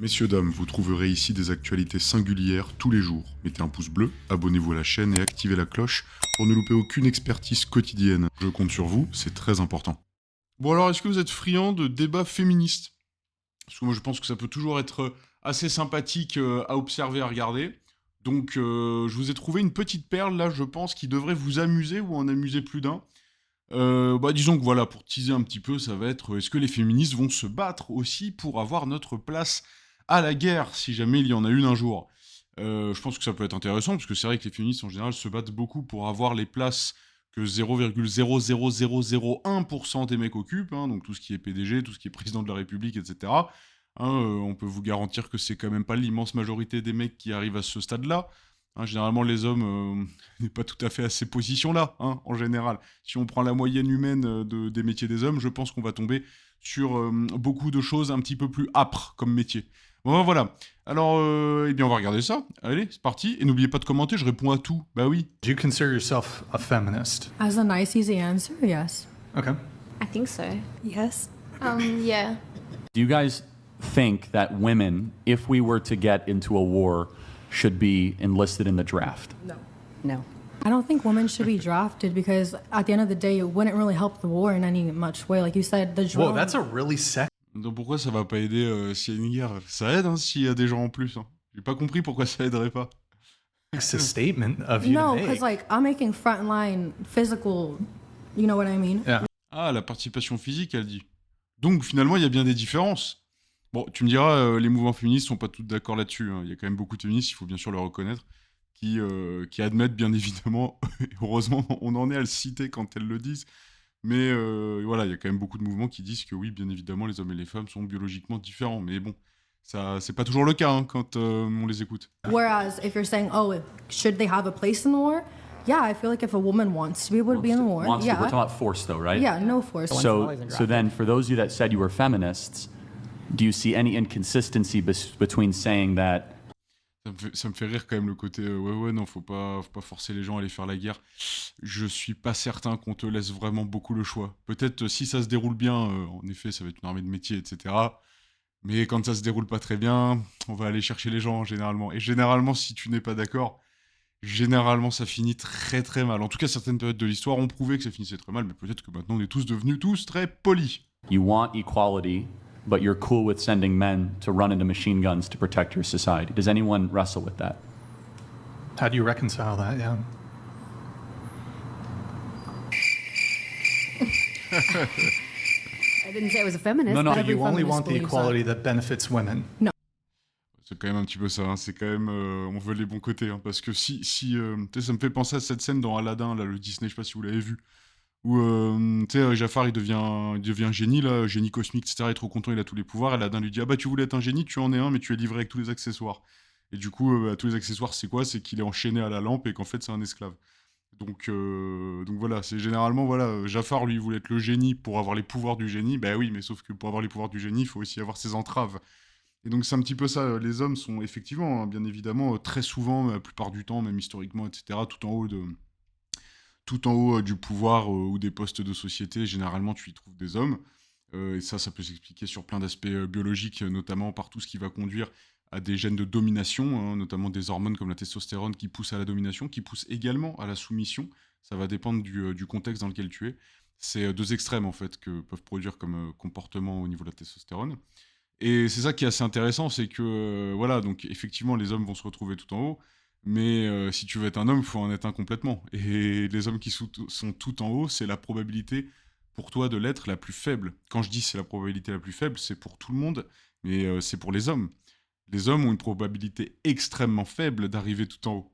Messieurs, dames, vous trouverez ici des actualités singulières tous les jours. Mettez un pouce bleu, abonnez-vous à la chaîne et activez la cloche pour ne louper aucune expertise quotidienne. Je compte sur vous, c'est très important. Bon alors, est-ce que vous êtes friand de débats féministes? Parce que moi je pense que ça peut toujours être assez sympathique à observer, à regarder. Donc je vous ai trouvé une petite perle là, je pense, qui devrait vous amuser ou en amuser plus d'un. Disons que voilà, pour teaser un petit peu, ça va être est-ce que les féministes vont se battre aussi pour avoir notre place à la guerre, si jamais il y en a une un jour? Je pense que ça peut être intéressant, parce que c'est vrai que les féministes en général se battent beaucoup pour avoir les places que 0,00001% des mecs occupent, hein, donc tout ce qui est PDG, tout ce qui est président de la République, etc. Hein, on peut vous garantir que c'est quand même pas l'immense majorité des mecs qui arrivent à ce stade-là. Hein, généralement, les hommes n'est pas tout à fait à ces positions-là, hein, en général. Si on prend la moyenne humaine des métiers des hommes, je pense qu'on va tomber sur beaucoup de choses un petit peu plus âpres comme métier. Bon, voilà. Alors, eh bien, on va regarder ça. Allez, c'est parti. Et n'oubliez pas de commenter, je réponds à tout. Bah oui. Do you consider yourself a feminist? As a nice, easy answer, yes. Okay. I think so. Yes. Yeah. Do you guys think that women, if we were to get into a war, should be enlisted in the draft? No. I don't think women should be drafted because at the end of the day, it wouldn't really help the war in any much way. Like you said, the drone. Whoa, that's a really sexist Donc pourquoi ça va pas aider s'il y a une guerre? Ça aide hein, s'il y a des gens en plus. Hein. J'ai pas compris pourquoi ça aiderait pas. statement of you No, to because make. like I'm making frontline physical. You know what I mean? Yeah. Ah, la participation physique, elle dit. Donc finalement, il y a bien des différences. Bon, tu me diras, les mouvements féministes sont pas tous d'accord là-dessus. Hein. Il y a quand même beaucoup de féministes, il faut bien sûr le reconnaître, qui admettent bien évidemment, et heureusement on en est à le citer quand elles le disent, mais voilà, il y a quand même beaucoup de mouvements qui disent que oui, bien évidemment, les hommes et les femmes sont biologiquement différents. Mais bon, ça, c'est pas toujours le cas hein, quand on les écoute. Whereas if you're saying, oh, should they have a place in the war? Yeah, I feel like if a woman wants to be able to be in the war, Wants to. yeah, We're talking about force, though, right? yeah, no force. So then, for those of you that said you were feminists, do you see any inconsistency between saying that Ça me fait rire quand même le côté ouais non faut pas forcer les gens à aller faire la guerre. Je suis pas certain qu'on te laisse vraiment beaucoup le choix. Peut-être si ça se déroule bien, en effet ça va être une armée de métier etc. Mais quand ça se déroule pas très bien, on va aller chercher les gens généralement. Et généralement si tu n'es pas d'accord, généralement ça finit très très mal. En tout cas certaines périodes de l'histoire ont prouvé que ça finissait très mal, mais peut-être que maintenant on est tous devenus très polis. you want equality, but you're cool with sending men to run into machine guns to protect your society? Does anyone wrestle with that? How do you reconcile that? Yeah. I didn't say I was a feminist. No, no, but So every you only feminist want the believes equality that benefits women. C'est quand même un petit peu ça, hein. C'est quand même, on veut les bons côtés, hein, parce que tu sais, ça me fait penser à cette scène dans Aladdin, là, le Disney, je sais pas si vous l'avez vu, où, tu sais, Jafar, il devient génie, là, génie cosmique, etc., il est trop content, il a tous les pouvoirs, Aladdin lui dit, ah bah tu voulais être un génie, tu en es un, mais tu es livré avec tous les accessoires. Et du coup, tous les accessoires, c'est quoi? C'est qu'il est enchaîné à la lampe et qu'en fait, c'est un esclave. Donc voilà, c'est généralement, voilà, Jafar, lui, voulait être le génie pour avoir les pouvoirs du génie, bah oui, mais sauf que pour avoir les pouvoirs du génie, il faut aussi avoir ses entraves. Et donc c'est un petit peu ça, les hommes sont effectivement, hein, bien évidemment, très souvent, la plupart du temps, même historiquement, etc., tout en haut du pouvoir ou des postes de société, généralement tu y trouves des hommes. Et ça peut s'expliquer sur plein d'aspects biologiques, notamment par tout ce qui va conduire à des gènes de domination, hein, notamment des hormones comme la testostérone qui poussent à la domination, qui poussent également à la soumission. Ça va dépendre du contexte dans lequel tu es. C'est deux extrêmes en fait que peuvent produire comme comportement au niveau de la testostérone. Et c'est ça qui est assez intéressant, c'est que, voilà, donc effectivement, les hommes vont se retrouver tout en haut, mais si tu veux être un homme, il faut en être un complètement. Et les hommes qui sont tout en haut, c'est la probabilité pour toi de l'être la plus faible. Quand je dis c'est la probabilité la plus faible, c'est pour tout le monde, mais c'est pour les hommes. Les hommes ont une probabilité extrêmement faible d'arriver tout en haut.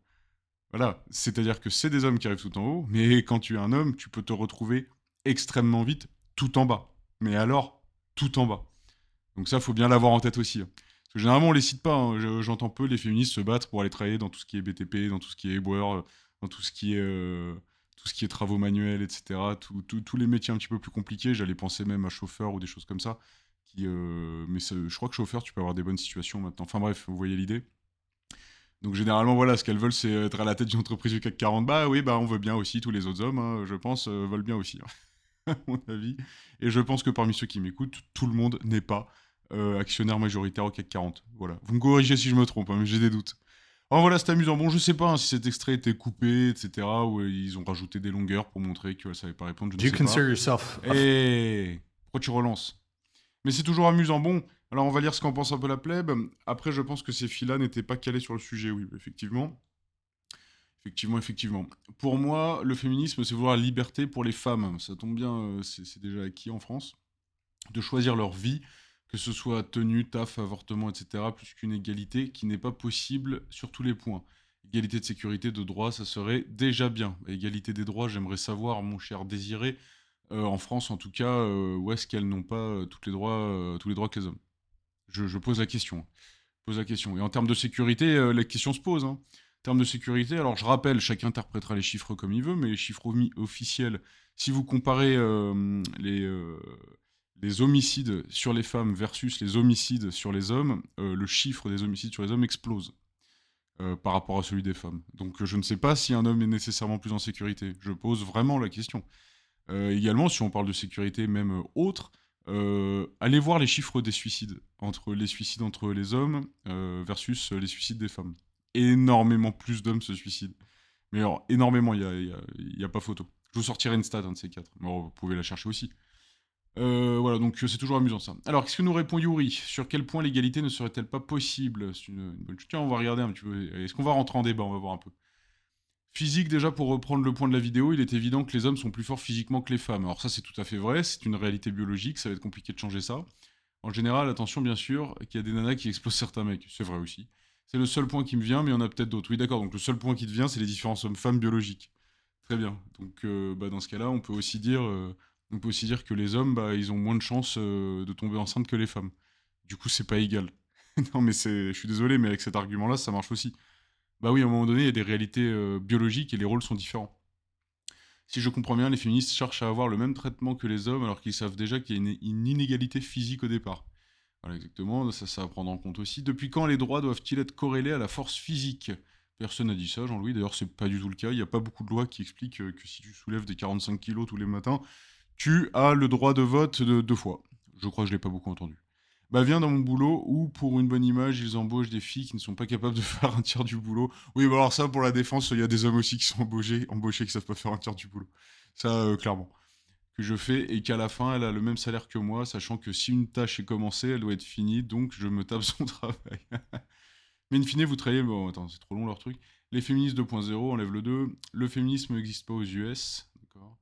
Voilà, c'est-à-dire que c'est des hommes qui arrivent tout en haut, mais quand tu es un homme, tu peux te retrouver extrêmement vite tout en bas. Mais alors, tout en bas. Donc ça, faut bien l'avoir en tête aussi. Hein. Parce que généralement, on les cite pas. Hein. J'entends peu les féministes se battre pour aller travailler dans tout ce qui est BTP, dans tout ce qui est éboueur, dans tout ce qui est travaux manuels, etc. Tous les métiers un petit peu plus compliqués. J'allais penser même à chauffeur ou des choses comme ça. Mais je crois que chauffeur, tu peux avoir des bonnes situations maintenant. Enfin bref, vous voyez l'idée. Donc généralement, voilà, ce qu'elles veulent, c'est être à la tête d'une entreprise du CAC 40. Bah oui, bah on veut bien aussi. Tous les autres hommes, hein, je pense, veulent bien aussi. Hein, à mon avis. Et je pense que parmi ceux qui m'écoutent, tout le monde n'est pas actionnaire majoritaire au CAC 40. Voilà. Vous me corrigez si je me trompe, hein, mais j'ai des doutes. Alors voilà, c'est amusant. Bon, je sais pas hein, si cet extrait était coupé, etc., ou ils ont rajouté des longueurs pour montrer qu'elle savait pas répondre, je Do ne you sais pas. consider yourself a Et pourquoi tu relances? Mais c'est toujours amusant. Bon, alors on va lire ce qu'en pense un peu la plèbe. Après, je pense que ces filles-là n'étaient pas calées sur le sujet, oui, effectivement. Effectivement. Pour moi, le féminisme, c'est vouloir la liberté pour les femmes. Ça tombe bien, c'est déjà acquis en France. De choisir leur vie, que ce soit tenue, taf, avortement, etc., plus qu'une égalité qui n'est pas possible sur tous les points. Égalité de sécurité, de droit, ça serait déjà bien. Égalité des droits, j'aimerais savoir, mon cher Désiré, en France en tout cas, où est-ce qu'elles n'ont pas tous les droits que les hommes. Je pose la question. Et en termes de sécurité, la question se pose. Hein. En termes de sécurité, alors je rappelle, chacun interprétera les chiffres comme il veut, mais les chiffres officiels, si vous comparez les homicides sur les femmes versus les homicides sur les hommes, le chiffre des homicides sur les hommes explose par rapport à celui des femmes. Donc je ne sais pas si un homme est nécessairement plus en sécurité. Je pose vraiment la question. Également, si on parle de sécurité même autre, allez voir les chiffres des suicides. Les suicides entre les hommes versus les suicides des femmes. Énormément plus d'hommes se suicident. Mais alors, énormément, il y a pas photo. Je vous sortirai une stat, un de ces quatre. Bon, vous pouvez la chercher aussi. Voilà, donc c'est toujours amusant ça. Alors, qu'est-ce que nous répond Yuri? Sur quel point l'égalité ne serait-elle pas possible? C'est une bonne chose. Tiens, on va regarder un petit peu. Est-ce qu'on va rentrer en débat? On va voir un peu. Physique, déjà, pour reprendre le point de la vidéo, il est évident que les hommes sont plus forts physiquement que les femmes. Alors ça, c'est tout à fait vrai, c'est une réalité biologique, ça va être compliqué de changer ça. En général, attention, bien sûr, qu'il y a des nanas qui explosent certains mecs, c'est vrai aussi. C'est le seul point qui me vient, mais il y en a peut-être d'autres. Oui, d'accord, donc le seul point qui te vient, c'est les différences hommes-femmes biologiques. Très bien. Donc, dans ce cas-là, on peut aussi dire que les hommes, ils ont moins de chances de tomber enceinte que les femmes. Du coup, c'est pas égal. Non, mais je suis désolé, mais avec cet argument-là, ça marche aussi. Bah oui, à un moment donné, il y a des réalités biologiques et les rôles sont différents. Si je comprends bien, les féministes cherchent à avoir le même traitement que les hommes alors qu'ils savent déjà qu'il y a une inégalité physique au départ. Voilà, exactement, ça va prendre en compte aussi. Depuis quand les droits doivent-ils être corrélés à la force physique? Personne n'a dit ça, Jean-Louis. D'ailleurs, c'est pas du tout le cas. Il n'y a pas beaucoup de lois qui expliquent que si tu soulèves des 45 kilos tous les matins, tu as le droit de vote de 2 fois. Je crois que je l'ai pas beaucoup entendu. Bah viens dans mon boulot où pour une bonne image ils embauchent des filles qui ne sont pas capables de faire un tiers du boulot. Oui bah alors ça pour la défense il y a des hommes aussi qui sont embauchés qui savent pas faire un tiers du boulot. Ça clairement. Que je fais et qu'à la fin elle a le même salaire que moi sachant que si une tâche est commencée elle doit être finie donc je me tape son travail. Mais in fine vous travaillez, bon attends c'est trop long leur truc. Les féministes 2.0 enlève le 2. Le féminisme n'existe pas aux US. D'accord.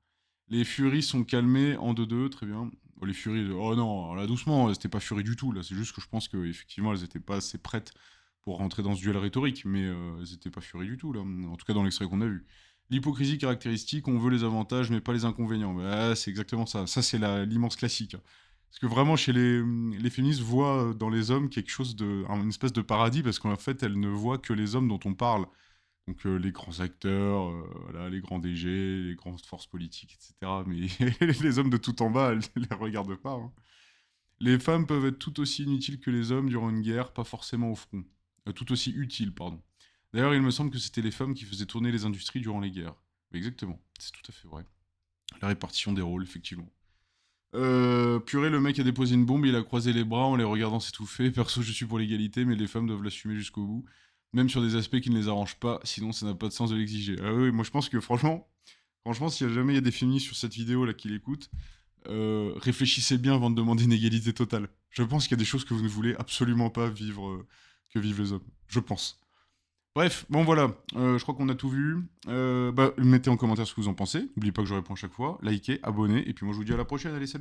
Les furies sont calmées en 2-2, très bien. Oh, les furies, oh non, là doucement, c'était pas furies du tout, là, c'est juste que je pense qu'effectivement elles étaient pas assez prêtes pour rentrer dans ce duel rhétorique, mais elles étaient pas furies du tout, là, en tout cas dans l'extrait qu'on a vu. L'hypocrisie caractéristique, on veut les avantages mais pas les inconvénients. Bah, c'est exactement ça, ça c'est l'immense classique. Hein. Parce que vraiment, chez les féministes voient dans les hommes quelque chose une espèce de paradis, parce qu'en fait, elles ne voient que les hommes dont on parle. Donc les grands acteurs, voilà, les grands DG, les grandes forces politiques, etc. Mais les hommes de tout en bas, elles ne les regardent pas. Hein. Les femmes peuvent être tout aussi inutiles que les hommes durant une guerre, pas forcément au front. Tout aussi utiles, pardon. D'ailleurs, il me semble que c'était les femmes qui faisaient tourner les industries durant les guerres. Mais exactement, c'est tout à fait vrai. La répartition des rôles, effectivement. Purée, le mec a déposé une bombe, il a croisé les bras en les regardant s'étouffer. Perso, je suis pour l'égalité, mais les femmes doivent l'assumer jusqu'au bout. Même sur des aspects qui ne les arrangent pas, sinon ça n'a pas de sens de l'exiger. Ah oui, moi je pense que franchement, s'il y a jamais il y a des féministes sur cette vidéo là qui l'écoutent, réfléchissez bien avant de demander une égalité totale. Je pense qu'il y a des choses que vous ne voulez absolument pas vivre, que vivent les hommes. Je pense. Bref, bon voilà, je crois qu'on a tout vu. Mettez en commentaire ce que vous en pensez. N'oubliez pas que je réponds à chaque fois. Likez, abonnez, et puis moi je vous dis à la prochaine. Allez, salut!